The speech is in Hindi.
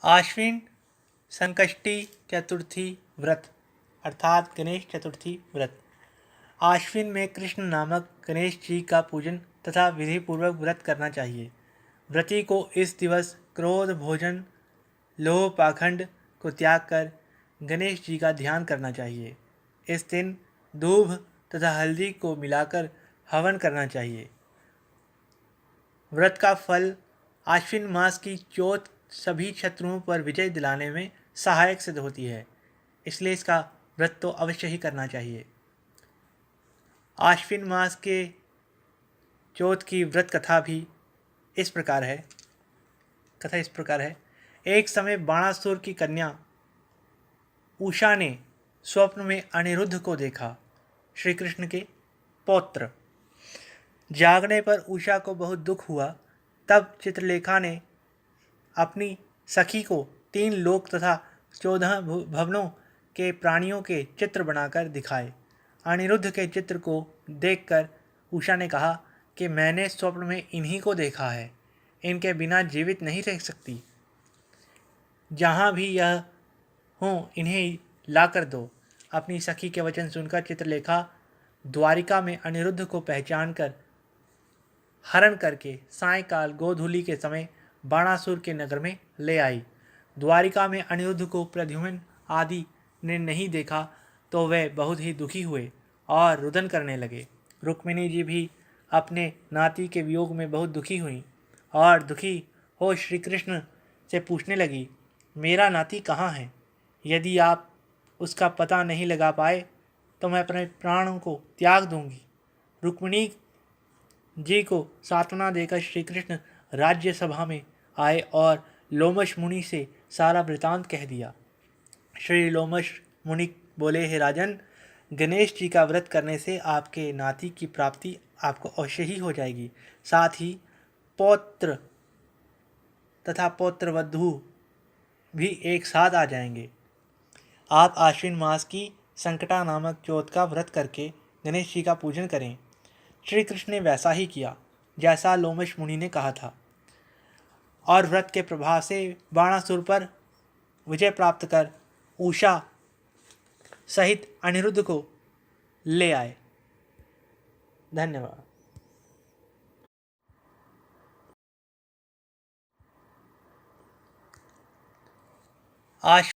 आश्विन संकष्टी चतुर्थी व्रत अर्थात गणेश चतुर्थी व्रत। आश्विन में कृष्ण नामक गणेश जी का पूजन तथा विधि पूर्वक व्रत करना चाहिए। व्रती को इस दिवस क्रोध, भोजन, लोभ, पाखंड को त्याग कर गणेश जी का ध्यान करना चाहिए। इस दिन दूब तथा हल्दी को मिलाकर हवन करना चाहिए। व्रत का फल आश्विन मास की चौथ सभी शत्रुओं पर विजय दिलाने में सहायक सिद्ध होती है, इसलिए इसका व्रत तो अवश्य ही करना चाहिए। आश्विन मास के चौथ की व्रत कथा भी इस प्रकार है। एक समय बाणासुर की कन्या उषा ने स्वप्न में अनिरुद्ध को देखा, श्री कृष्ण के पौत्र। जागने पर उषा को बहुत दुख हुआ। तब चित्रलेखा ने अपनी सखी को 3 लोक तथा 14 भवनों के प्राणियों के चित्र बनाकर दिखाए। अनिरुद्ध के चित्र को देखकर उषा ने कहा कि मैंने स्वप्न में इन्हीं को देखा है, इनके बिना जीवित नहीं रह सकती। जहाँ भी यह हों इन्हें ला कर दो। अपनी सखी के वचन सुनकर चित्रलेखा द्वारिका में अनिरुद्ध को पहचान कर हरण करके सायंकाल गोधूलि के समय बाणासुर के नगर में ले आई। द्वारिका में अनिरुद्ध को प्रद्युम्न आदि ने नहीं देखा तो वे बहुत ही दुखी हुए और रुदन करने लगे। रुक्मिणी जी भी अपने नाती के वियोग में बहुत दुखी हुई और दुखी हो श्री कृष्ण से पूछने लगी, मेरा नाती कहाँ है? यदि आप उसका पता नहीं लगा पाए तो मैं अपने प्राणों को त्याग दूंगी। रुक्मिणी जी को सांत्वना देकर श्री कृष्ण राज्यसभा में आए और लोमश मुनि से सारा वृतांत कह दिया। श्री लोमश मुनि बोले, हे राजन, गणेश जी का व्रत करने से आपके नाती की प्राप्ति आपको अवश्य ही हो जाएगी। साथ ही पौत्र तथा पौत्रवधू भी एक साथ आ जाएंगे। आप आश्विन मास की संकटा नामक चौथ का व्रत करके गणेश जी का पूजन करें। श्री कृष्ण ने वैसा ही किया जैसा लोमश मुनि ने कहा था और व्रत के प्रभाव से बाणासुर पर विजय प्राप्त कर उषा सहित अनिरुद्ध को ले आए। धन्यवाद। आज